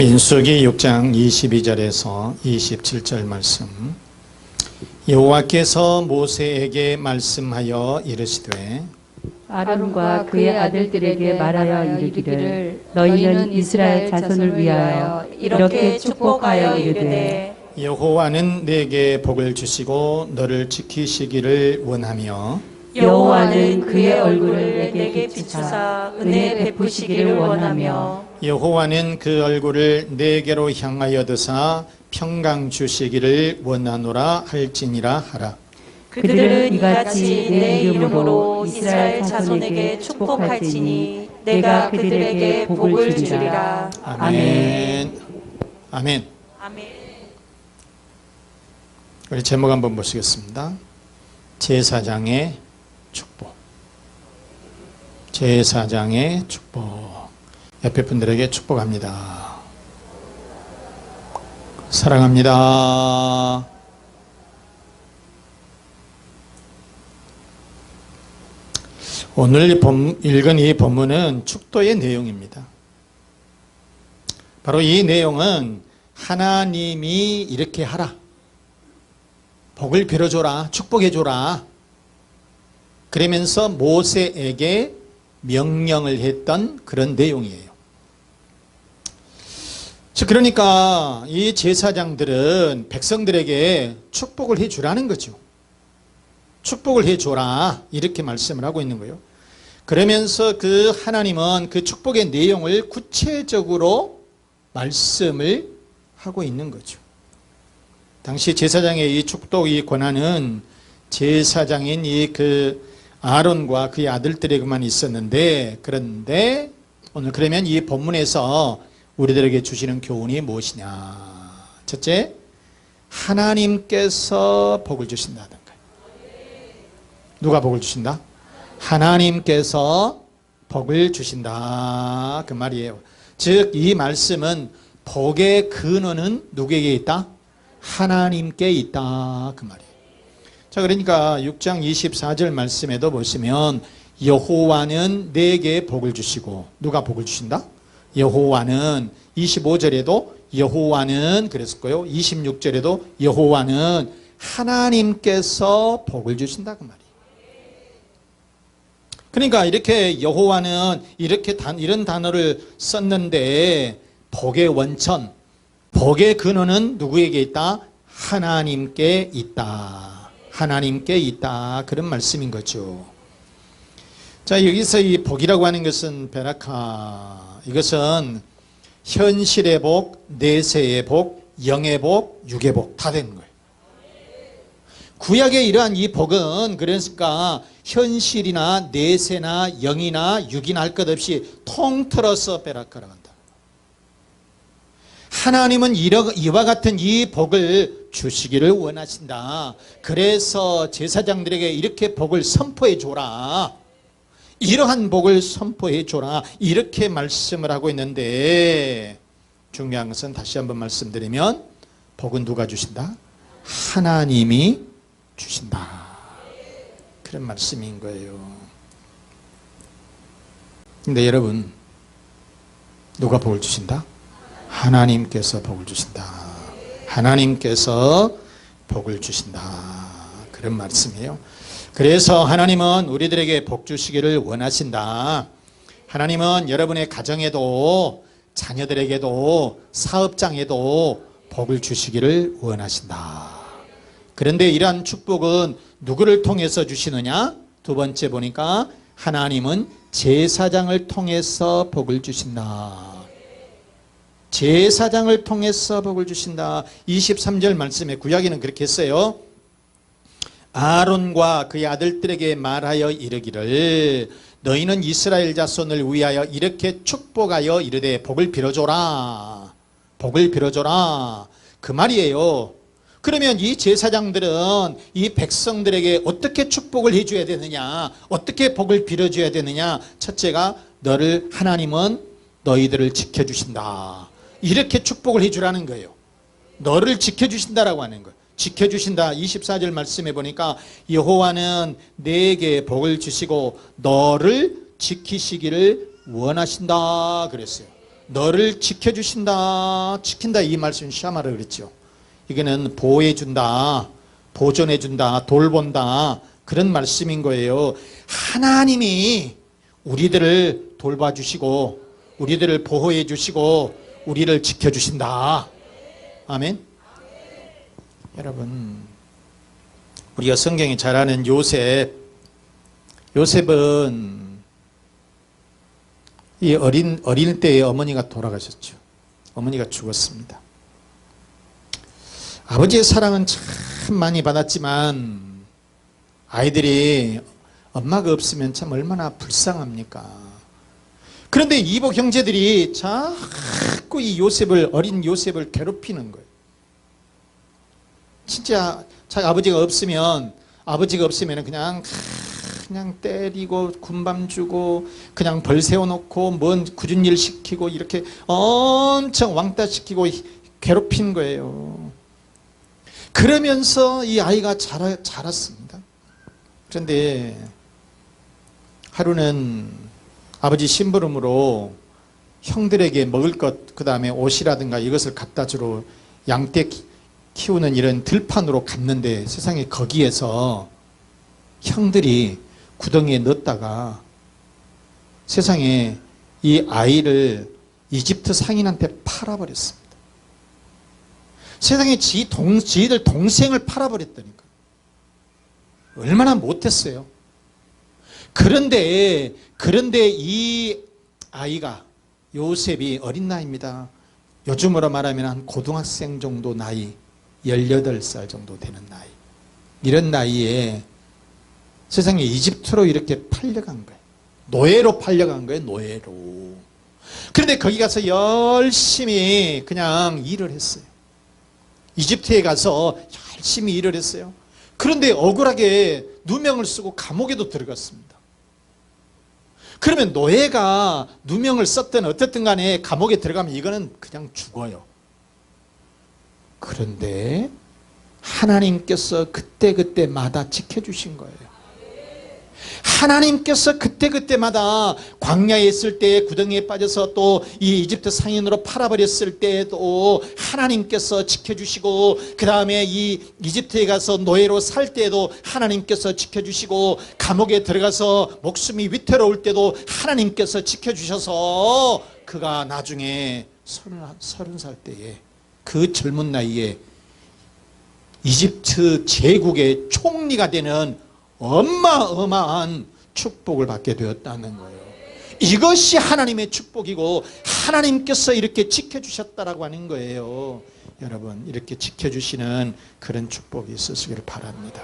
민수기 6장 22절에서 27절 말씀. 여호와께서 모세에게 말씀하여 이르시되 아론과 그의 아들들에게 말하여 이르기를 너희는 이스라엘 자손을 위하여 이렇게 축복하여 이르되 여호와는 내게 복을 주시고 너를 지키시기를 원하며 여호와는 그의 얼굴을 내게 비추사 은혜 베푸시기를 원하며 여호와는 그 얼굴을 내게로 향하여 드사 평강 주시기를 원하노라 할지니라 하라. 그들은 이같이 내 이름으로 이스라엘 자손에게 축복할지니 내가 그들에게 복을 주리라. 아멘. 아멘. 아멘. 우리 제목 한번 보시겠습니다. 제사장의 축복. 제사장의 축복. 옆에 분들에게 축복합니다. 사랑합니다. 오늘 읽은 이 본문은 축도의 내용입니다. 바로 이 내용은 하나님이 이렇게 하라. 복을 빌어줘라. 축복해줘라. 그러면서 모세에게 명령을 했던 그런 내용이에요. 그러니까 이 제사장들은 백성들에게 축복을 해주라는 거죠. 축복을 해줘라 이렇게 말씀을 하고 있는 거예요. 그러면서 그 하나님은 그 축복의 내용을 구체적으로 말씀을 하고 있는 거죠. 당시 제사장의 이 축복의 권한은 제사장인 이 아론과 그의 아들들에게만 있었는데, 그런데 오늘 그러면 이 본문에서 우리들에게 주시는 교훈이 무엇이냐? 첫째, 하나님께서 복을 주신다는 거예요. 누가 복을 주신다? 하나님께서 복을 주신다 그 말이에요. 즉 이 말씀은 복의 근원은 누구에게 있다? 하나님께 있다 그 말이에요. 자, 그러니까 6장 24절 말씀에도 보시면 여호와는 내게 복을 주시고, 누가 복을 주신다? 여호와는. 25절에도 여호와는 그랬을까요? 26절에도 여호와는 하나님께서 복을 주신다 그 말이에요. 그러니까 이렇게 여호와는 이렇게 이런 단어를 썼는데 복의 원천, 복의 근원은 누구에게 있다? 하나님께 있다. 하나님께 있다. 그런 말씀인 거죠. 자, 여기서 이 복이라고 하는 것은 베라카, 이것은 현실의 복, 내세의 복, 영의 복, 육의 복 다 되는 거예요. 구약의 이러한 이 복은 그러니까 현실이나 내세나 영이나 육이나 할 것 없이 통틀어서 베라카라고 한다. 하나님은 이와 같은 이 복을 주시기를 원하신다. 그래서 제사장들에게 이렇게 복을 선포해 줘라. 이러한 복을 선포해 줘라. 이렇게 말씀을 하고 있는데, 중요한 것은 다시 한번 말씀드리면 복은 누가 주신다? 하나님이 주신다. 그런 말씀인 거예요. 근데 여러분, 누가 복을 주신다? 하나님께서 복을 주신다. 하나님께서 복을 주신다. 그런 말씀이에요. 그래서 하나님은 우리들에게 복 주시기를 원하신다. 하나님은 여러분의 가정에도, 자녀들에게도, 사업장에도 복을 주시기를 원하신다. 그런데 이러한 축복은 누구를 통해서 주시느냐? 두 번째 보니까 하나님은 제사장을 통해서 복을 주신다. 제사장을 통해서 복을 주신다. 23절 말씀에 구약에는 그렇게 했어요. 아론과 그의 아들들에게 말하여 이르기를 너희는 이스라엘 자손을 위하여 이렇게 축복하여 이르되 복을 빌어줘라. 복을 빌어줘라. 그 말이에요. 그러면 이 제사장들은 이 백성들에게 어떻게 축복을 해줘야 되느냐? 어떻게 복을 빌어줘야 되느냐? 첫째가 하나님은 너희들을 지켜주신다. 이렇게 축복을 해주라는 거예요. 너를 지켜주신다라고 하는 거예요. 지켜주신다. 24절 말씀해 보니까 여호와는 내게 복을 주시고 너를 지키시기를 원하신다 그랬어요. 너를 지켜주신다, 지킨다, 이 말씀 샤마를 그랬죠. 이거는 보호해준다, 보존해준다, 돌본다, 그런 말씀인 거예요. 하나님이 우리들을 돌봐주시고 우리들을 보호해주시고 우리를 지켜주신다. 아멘. 여러분, 우리가 성경이 잘 아는 요셉은 이 어린 때에 어머니가 돌아가셨죠. 어머니가 죽었습니다. 아버지의 사랑은 참 많이 받았지만 아이들이 엄마가 없으면 참 얼마나 불쌍합니까? 그런데 이복 형제들이 자꾸 이 어린 요셉을 괴롭히는 거예요. 진짜 자기 아버지가 없으면 그냥 때리고 군밤 주고 그냥 벌 세워놓고 뭔 굳은 일 시키고 이렇게 엄청 왕따 시키고 괴롭힌 거예요. 그러면서 이 아이가 자랐습니다. 그런데 하루는 아버지 심부름으로 형들에게 먹을 것, 그 다음에 옷이라든가 이것을 갖다 주러 양떼 키우는 이런 들판으로 갔는데 세상에 거기에서 형들이 구덩이에 넣었다가 세상에 이 아이를 이집트 상인한테 팔아버렸습니다. 세상에 지들 동생을 팔아버렸다니까. 얼마나 못했어요. 그런데 이 아이가, 요셉이 어린 나이입니다. 요즘으로 말하면 한 고등학생 정도 나이, 18살 정도 되는 나이. 이런 나이에 세상에 이집트로 이렇게 팔려간 거예요. 노예로 팔려간 거예요. 노예로. 그런데 거기 가서 열심히 그냥 일을 했어요. 이집트에 가서 열심히 일을 했어요. 그런데 억울하게 누명을 쓰고 감옥에도 들어갔습니다. 그러면 노예가 누명을 썼든 어쨌든 간에 감옥에 들어가면 이거는 그냥 죽어요. 그런데 하나님께서 그때그때마다 지켜주신 거예요. 하나님께서 그때그때마다 광야에 있을 때 구덩이에 빠져서 또 이 이집트 상인으로 팔아버렸을 때에도 하나님께서 지켜주시고, 그 다음에 이 이집트에 가서 노예로 살 때에도 하나님께서 지켜주시고, 감옥에 들어가서 목숨이 위태로울 때도 하나님께서 지켜주셔서 그가 나중에 30살 때에 그 젊은 나이에 이집트 제국의 총리가 되는 어마어마한 축복을 받게 되었다는 거예요. 이것이 하나님의 축복이고 하나님께서 이렇게 지켜주셨다라고 하는 거예요. 여러분, 이렇게 지켜주시는 그런 축복이 있으시기를 바랍니다.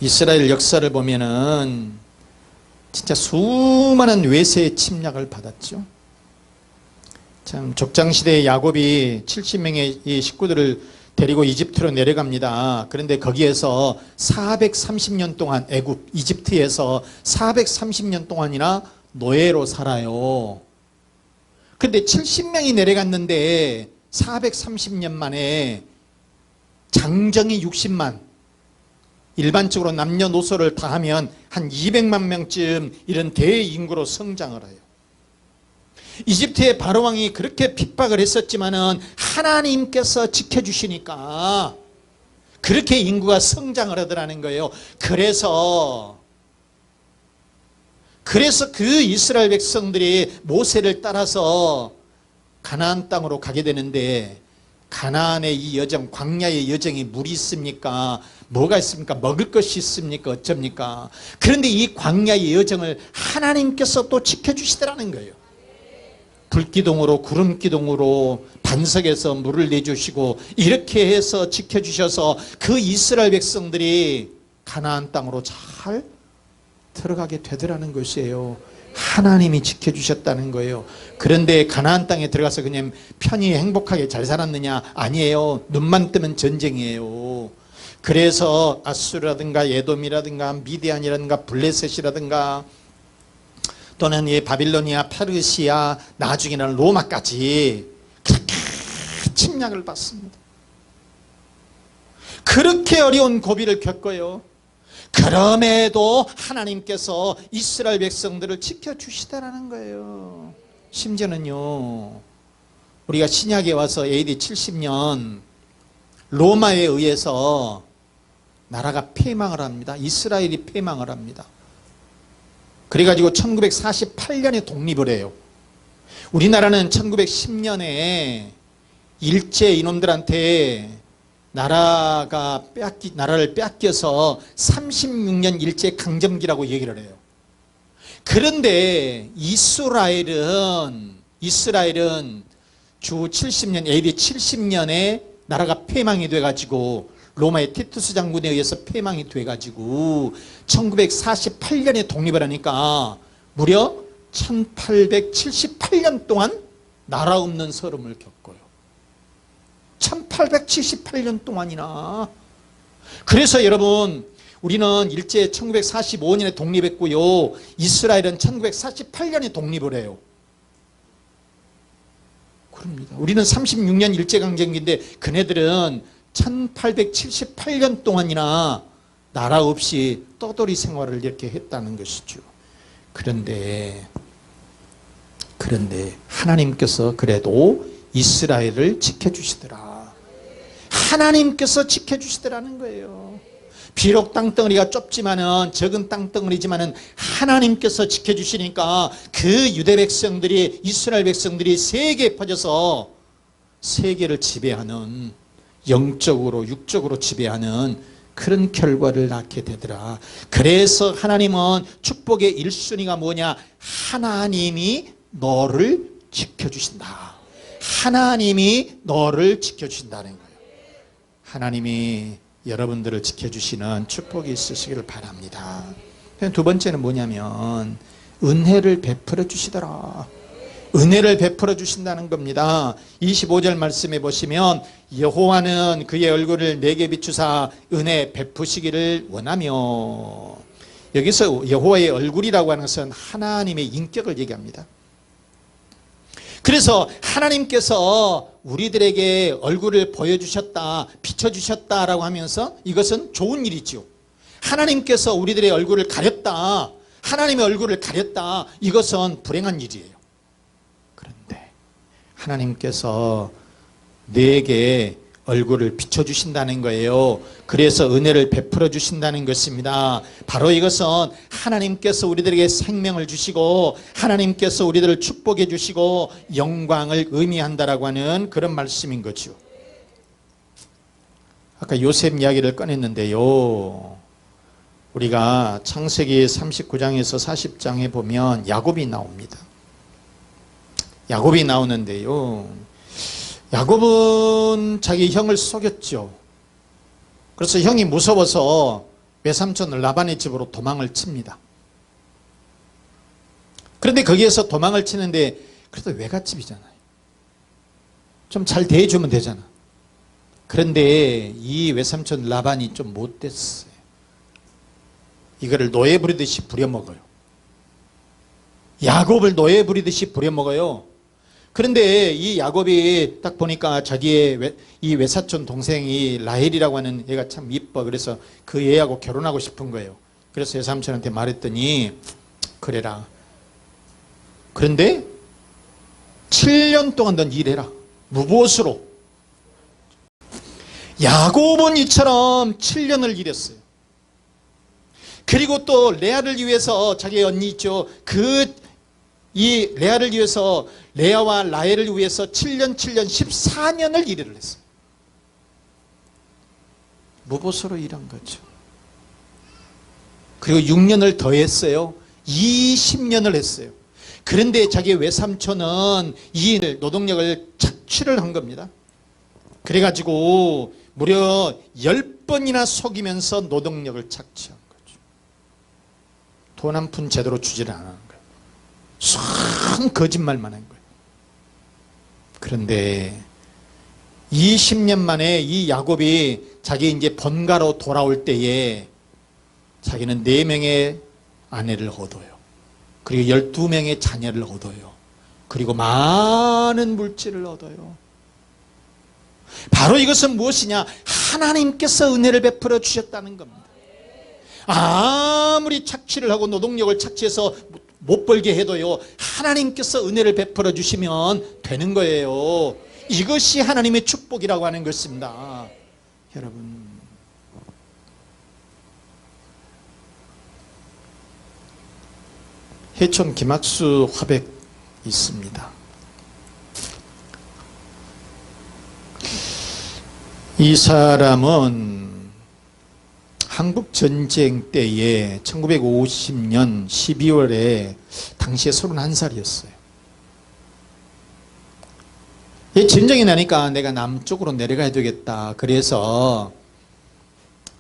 이스라엘 역사를 보면은 진짜 수많은 외세의 침략을 받았죠. 참 족장시대에 야곱이 70명의 이 식구들을 데리고 이집트로 내려갑니다. 그런데 거기에서 430년 동안 이집트에서 430년 동안이나 노예로 살아요. 그런데 70명이 내려갔는데 430년 만에 장정이 60만, 일반적으로 남녀노소를 다 하면 한 200만 명쯤 이런 대인구로 성장을 해요. 이집트의 바로왕이 그렇게 핍박을 했었지만은 하나님께서 지켜주시니까 그렇게 인구가 성장을 하더라는 거예요. 그래서 그 이스라엘 백성들이 모세를 따라서 가나안 땅으로 가게 되는데, 가나안의 이 여정, 광야의 여정이 물이 있습니까? 뭐가 있습니까? 먹을 것이 있습니까? 어쩝니까? 그런데 이 광야의 여정을 하나님께서 또 지켜주시더라는 거예요. 불기둥으로 구름기둥으로 반석에서 물을 내주시고 이렇게 해서 지켜주셔서 그 이스라엘 백성들이 가나안 땅으로 잘 들어가게 되더라는 것이에요. 하나님이 지켜주셨다는 거예요. 그런데 가나안 땅에 들어가서 그냥 편히 행복하게 잘 살았느냐? 아니에요. 눈만 뜨면 전쟁이에요. 그래서 아수르라든가 에돔이라든가 미디안이라든가 블레셋이라든가 또는 이 바빌로니아, 페르시아, 나중에는 로마까지 그렇게 침략을 받습니다. 그렇게 어려운 고비를 겪어요. 그럼에도 하나님께서 이스라엘 백성들을 지켜주시다라는 거예요. 심지어는요, 우리가 신약에 와서 AD 70년 로마에 의해서 나라가 폐망을 합니다. 이스라엘이 폐망을 합니다. 그래가지고 1948년에 독립을 해요. 우리나라는 1910년에 일제 이놈들한테 나라를 뺏겨서 36년 일제 강점기라고 얘기를 해요. 그런데 이스라엘은 주 70년, AD 70년에 나라가 폐망이 돼가지고 로마의 티투스 장군에 의해서 폐망이 돼가지고 1948년에 독립을 하니까 무려 1878년 동안 나라 없는 서름을 겪어요. 1878년 동안이나. 그래서 여러분, 우리는 일제 1945년에 독립했고요, 이스라엘은 1948년에 독립을 해요. 그럽니다. 우리는 36년 일제강점기인데 그네들은 1878년 동안이나 나라 없이 떠돌이 생활을 이렇게 했다는 것이죠. 그런데 하나님께서 그래도 이스라엘을 지켜주시더라. 하나님께서 지켜주시더라는 거예요. 비록 땅덩어리가 좁지만은, 적은 땅덩어리지만은 하나님께서 지켜주시니까 그 유대 백성들이, 이스라엘 백성들이 세계에 퍼져서 세계를 지배하는, 영적으로 육적으로 지배하는 그런 결과를 낳게 되더라. 그래서 하나님은 축복의 1순위가 뭐냐? 하나님이 너를 지켜주신다. 하나님이 너를 지켜주신다는 거예요. 하나님이 여러분들을 지켜주시는 축복이 있으시기를 바랍니다. 두 번째는 뭐냐면 은혜를 베풀어 주시더라. 은혜를 베풀어 주신다는 겁니다. 25절 말씀해 보시면 여호와는 그의 얼굴을 내게 비추사 은혜 베푸시기를 원하며, 여기서 여호와의 얼굴이라고 하는 것은 하나님의 인격을 얘기합니다. 그래서 하나님께서 우리들에게 얼굴을 보여주셨다, 비춰주셨다라고 하면서 이것은 좋은 일이죠. 하나님께서 우리들의 얼굴을 가렸다, 하나님의 얼굴을 가렸다, 이것은 불행한 일이에요. 그런데 하나님께서 내게 얼굴을 비춰주신다는 거예요. 그래서 은혜를 베풀어 주신다는 것입니다. 바로 이것은 하나님께서 우리들에게 생명을 주시고 하나님께서 우리들을 축복해 주시고 영광을 의미한다라고 하는 그런 말씀인 거죠. 아까 요셉 이야기를 꺼냈는데요, 우리가 창세기 39장에서 40장에 보면 야곱이 나옵니다. 야곱이 나오는데요, 야곱은 자기 형을 속였죠. 그래서 형이 무서워서 외삼촌 라반의 집으로 도망을 칩니다. 그런데 거기에서 도망을 치는데 그래도 외갓집이잖아요. 좀 잘 대해주면 되잖아. 그런데 이 외삼촌 라반이 좀 못됐어요. 이거를 노예 부리듯이 부려먹어요. 야곱을 노예 부리듯이 부려먹어요. 그런데 이 야곱이 딱 보니까 자기의 이 외사촌 동생이 라헬이라고 하는 애가 참 이뻐. 그래서 그 애하고 결혼하고 싶은 거예요. 그래서 외삼촌한테 말했더니 그래라. 그런데 7년 동안 넌 일해라. 무보수로. 야곱은 이처럼 7년을 일했어요. 그리고 또 레아를 위해서, 자기 언니 있죠, 이 레아를 위해서, 레아와 라헬을 위해서 7년 14년을 일을 했어요. 무보수로 일한 거죠. 그리고 6년을 더 했어요. 20년을 했어요. 그런데 자기 외삼촌은 이 노동력을 착취를 한 겁니다. 그래가지고 무려 10번이나 속이면서 노동력을 착취한 거죠. 돈 한 푼 제대로 주지를 않은 거예요. 참 거짓말만 한 거예요. 그런데 20년 만에 이 야곱이 자기 이제 본가로 돌아올 때에 자기는 4명의 아내를 얻어요. 그리고 12명의 자녀를 얻어요. 그리고 많은 물질을 얻어요. 바로 이것은 무엇이냐? 하나님께서 은혜를 베풀어 주셨다는 겁니다. 아무리 착취를 하고 노동력을 착취해서 못 벌게 해도요, 하나님께서 은혜를 베풀어 주시면 되는 거예요. 이것이 하나님의 축복이라고 하는 것입니다. 여러분, 해촌 김학수 화백 있습니다. 이 사람은 한국전쟁 때에 1950년 12월에 당시에 31살이었어요. 전쟁이 나니까 내가 남쪽으로 내려가야 되겠다. 그래서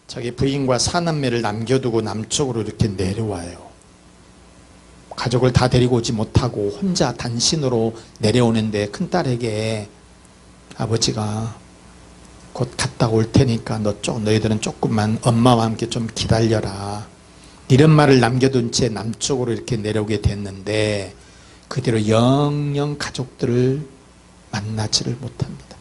자기 부인과 사남매를 남겨두고 남쪽으로 이렇게 내려와요. 가족을 다 데리고 오지 못하고 혼자 단신으로 내려오는데 큰딸에게 아버지가 곧 갔다 올 테니까 너희들은 조금만 엄마와 함께 좀 기다려라. 이런 말을 남겨둔 채 남쪽으로 이렇게 내려오게 됐는데 그 뒤로 영영 가족들을 만나지를 못합니다.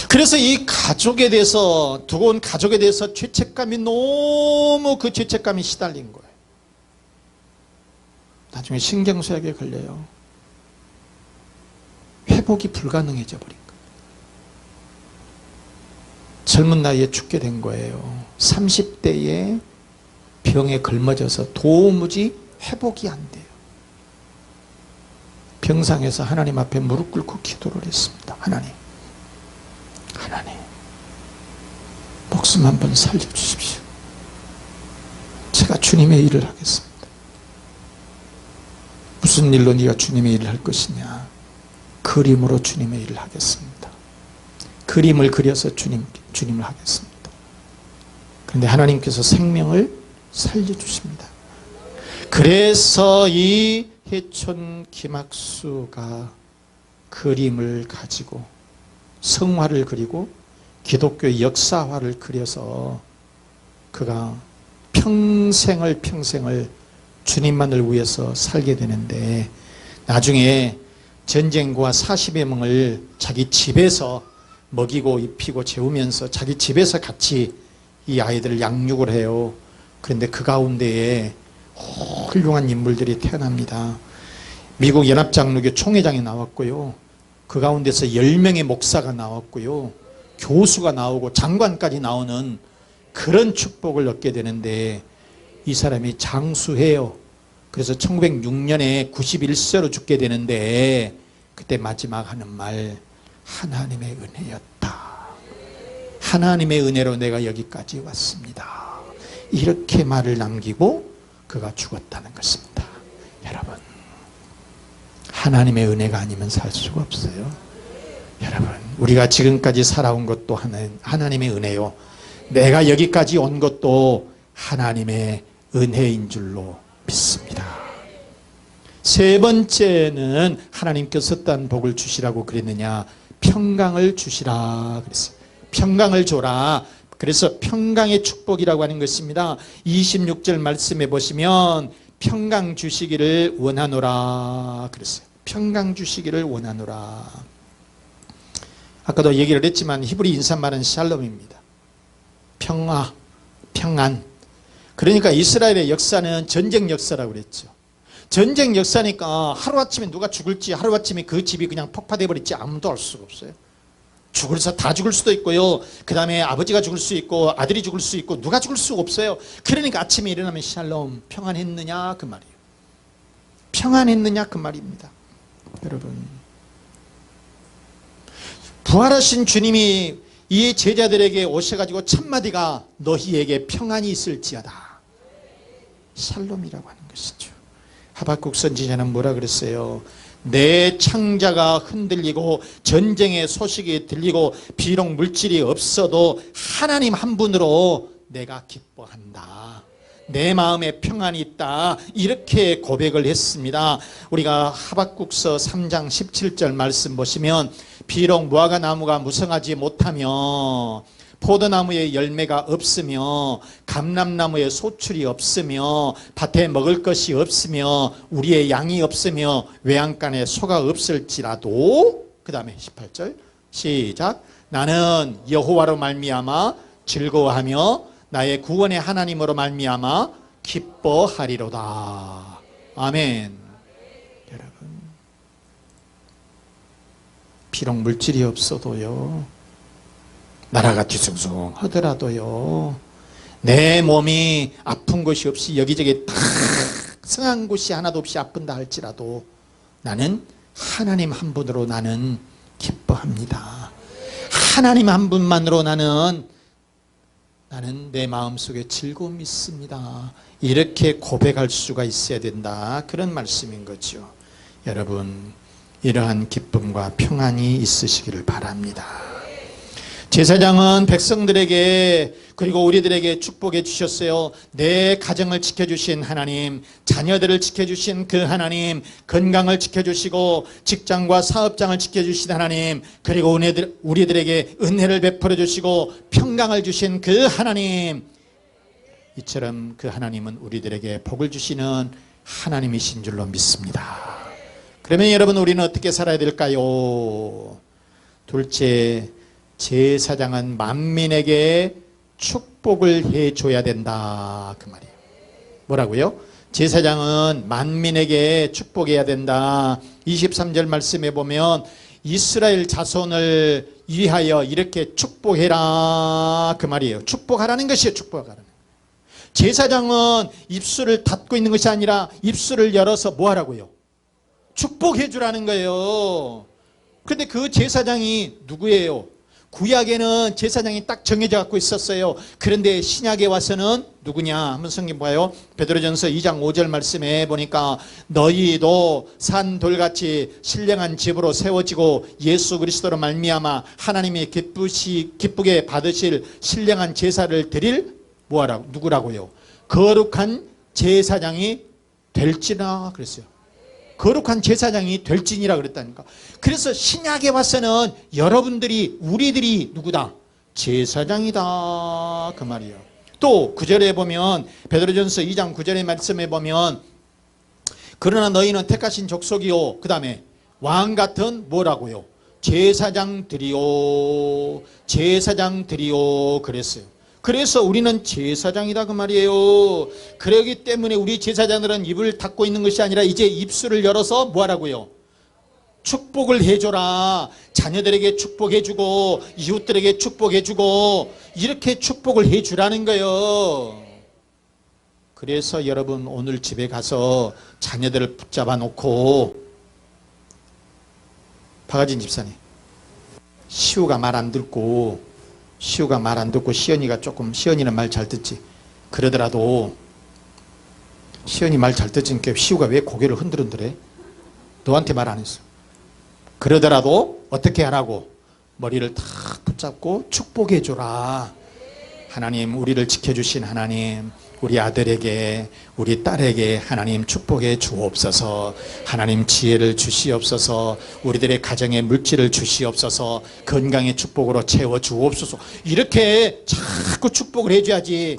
그래서 이 가족에 대해서, 두고 온 가족에 대해서 죄책감이 너무 그 죄책감이 시달린 거예요. 나중에 신경쇠약에 걸려요. 회복이 불가능해져 버린 거예요. 젊은 나이에 죽게 된 거예요. 30대에 병에 걸머져서 도무지 회복이 안 돼요. 병상에서 하나님 앞에 무릎 꿇고 기도를 했습니다. 하나님, 목숨 한번 살려주십시오. 제가 주님의 일을 하겠습니다. 무슨 일로 네가 주님의 일을 할 것이냐? 그림으로 주님의 일을 하겠습니다. 그림을 그려서 주님을 하겠습니다. 그런데 하나님께서 생명을 살려주십니다. 그래서 이 해촌 김학수가 그림을 가지고 성화를 그리고 기독교 역사화를 그려서 그가 평생을 주님만을 위해서 살게 되는데, 나중에 전쟁과 40여 명을 자기 집에서 먹이고 입히고 재우면서 자기 집에서 같이 이 아이들을 양육을 해요. 그런데 그 가운데에 훌륭한 인물들이 태어납니다. 미국 연합장로교 총회장이 나왔고요. 그 가운데서 10명의 목사가 나왔고요. 교수가 나오고 장관까지 나오는 그런 축복을 얻게 되는데, 이 사람이 장수해요. 그래서 1906년에 91세로 죽게 되는데, 그때 마지막 하는 말, 하나님의 은혜였다. 하나님의 은혜로 내가 여기까지 왔습니다. 이렇게 말을 남기고 그가 죽었다는 것입니다. 여러분, 하나님의 은혜가 아니면 살 수가 없어요. 여러분, 우리가 지금까지 살아온 것도 하나님의 은혜요. 내가 여기까지 온 것도 하나님의 은혜인 줄로 믿습니다. 세 번째는 하나님께서 어떤 복을 주시라고 그랬느냐? 평강을 주시라 그랬어요. 평강을 줘라. 그래서 평강의 축복이라고 하는 것입니다. 26절 말씀에 보시면 평강 주시기를 원하노라 그랬어요. 평강 주시기를 원하노라. 아까도 얘기를 했지만 히브리 인사말은 샬롬입니다. 평화, 평안. 그러니까 이스라엘의 역사는 전쟁 역사라고 그랬죠. 전쟁 역사니까 하루아침에 누가 죽을지, 하루아침에 그 집이 그냥 폭파돼 버릴지 아무도 알 수가 없어요. 죽을서 다 죽을 수도 있고요. 그 다음에 아버지가 죽을 수 있고 아들이 죽을 수 있고 누가 죽을 수가 없어요. 그러니까 아침에 일어나면 샬롬, 평안했느냐 그 말이에요. 평안했느냐 그 말입니다. 여러분, 부활하신 주님이 이 제자들에게 오셔가지고 첫마디가 너희에게 평안이 있을지어다. 샬롬이라고 하는 것이죠. 하박국 선지자는 뭐라 그랬어요? 내 창자가 흔들리고 전쟁의 소식이 들리고 비록 물질이 없어도 하나님 한 분으로 내가 기뻐한다. 내 마음에 평안이 있다. 이렇게 고백을 했습니다. 우리가 하박국서 3장 17절 말씀 보시면 비록 무화과 나무가 무성하지 못하며 포도나무에 열매가 없으며 감람나무에 소출이 없으며 밭에 먹을 것이 없으며 우리의 양이 없으며 외양간에 소가 없을지라도, 그 다음에 18절 시작. 나는 여호와로 말미암아 즐거워하며 나의 구원의 하나님으로 말미암아 기뻐하리로다. 아멘. 여러분, 비록 물질이 없어도요, 나라가 뒤숭숭하더라도요, 내 몸이 아픈 곳이 없이 여기저기 다 성한 곳이 하나도 없이 아픈다 할지라도 나는 하나님 한 분으로 나는 기뻐합니다. 하나님 한 분만으로 나는 내 마음속에 즐거움이 있습니다. 이렇게 고백할 수가 있어야 된다. 그런 말씀인 거죠. 여러분, 이러한 기쁨과 평안이 있으시기를 바랍니다. 제사장은 백성들에게 그리고 우리들에게 축복해 주셨어요. 내 가정을 지켜주신 하나님, 자녀들을 지켜주신 그 하나님, 건강을 지켜주시고 직장과 사업장을 지켜주신 하나님, 그리고 우리들에게 은혜를 베풀어 주시고 평강을 주신 그 하나님, 이처럼 그 하나님은 우리들에게 복을 주시는 하나님이신 줄로 믿습니다. 그러면 여러분, 우리는 어떻게 살아야 될까요? 둘째, 제사장은 만민에게 축복을 해줘야 된다, 그 말이에요. 뭐라고요? 제사장은 만민에게 축복해야 된다. 23절 말씀에 보면 이스라엘 자손을 위하여 이렇게 축복해라, 그 말이에요. 축복하라는 것이에요. 축복하라는. 제사장은 입술을 닫고 있는 것이 아니라 입술을 열어서 뭐 하라고요? 축복해 주라는 거예요. 그런데 그 제사장이 누구예요? 구약에는 제사장이 딱 정해져 갖고 있었어요. 그런데 신약에 와서는 누구냐? 한번 성경 봐요. 베드로전서 2장 5절 말씀에 보니까 너희도 산 돌같이 신령한 집으로 세워지고 예수 그리스도로 말미암아 하나님이 기쁘게 받으실 신령한 제사를 드릴 뭐하라고? 누구라고요? 거룩한 제사장이 될지나 그랬어요. 거룩한 제사장이 될지니라 그랬다니까. 그래서 신약에 와서는 여러분들이 우리들이 누구다? 제사장이다, 그 말이에요. 또 9절에 보면 베드로전서 2장 9절의 말씀에 보면 그러나 너희는 택하신 족속이요, 그 다음에 왕같은 뭐라고요? 제사장들이요, 제사장들이요 그랬어요. 그래서 우리는 제사장이다, 그 말이에요. 그러기 때문에 우리 제사장들은 입을 닫고 있는 것이 아니라 이제 입술을 열어서 뭐 하라고요? 축복을 해줘라. 자녀들에게 축복해주고 이웃들에게 축복해주고 이렇게 축복을 해주라는 거예요. 그래서 여러분, 오늘 집에 가서 자녀들을 붙잡아 놓고, 박아진 집사님, 시우가 말 안 듣고 시연이가 조금, 시연이는 말 잘 듣지. 그러더라도 시연이 말 잘 듣으니까 시우가 왜 고개를 흔들흔들해? 너한테 말 안 했어. 그러더라도 어떻게 하라고? 머리를 탁 붙잡고 축복해 줘라. 하나님, 우리를 지켜주신 하나님, 우리 아들에게, 우리 딸에게 하나님 축복해 주옵소서. 하나님 지혜를 주시옵소서. 우리들의 가정에 물질을 주시옵소서. 건강의 축복으로 채워 주옵소서. 이렇게 자꾸 축복을 해줘야지.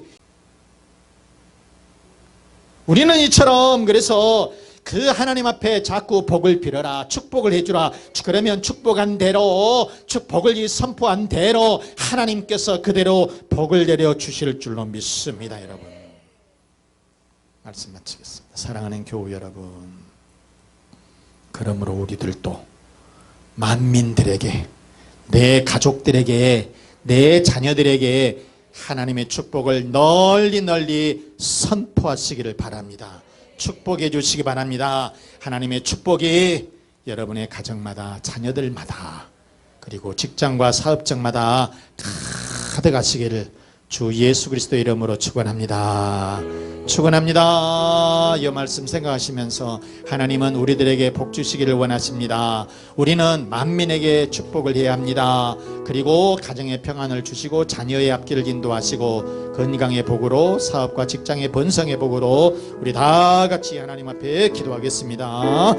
우리는 이처럼 그래서 그 하나님 앞에 자꾸 복을 빌어라, 축복을 해주라. 그러면 축복한 대로, 복을 선포한 대로 하나님께서 그대로 복을 내려 주실 줄로 믿습니다. 여러분, 말씀 마치겠습니다. 사랑하는 교우 여러분, 그러므로 우리들도 만민들에게, 내 가족들에게, 내 자녀들에게 하나님의 축복을 널리 널리 선포하시기를 바랍니다. 축복해 주시기 바랍니다. 하나님의 축복이 여러분의 가정마다, 자녀들마다, 그리고 직장과 사업장마다 가득하시기를 주 예수 그리스도 이름으로 축원합니다. 축원합니다. 이 말씀 생각하시면서 하나님은 우리들에게 복 주시기를 원하십니다. 우리는 만민에게 축복을 해야 합니다. 그리고 가정의 평안을 주시고 자녀의 앞길을 인도하시고 건강의 복으로, 사업과 직장의 번성의 복으로 우리 다 같이 하나님 앞에 기도하겠습니다.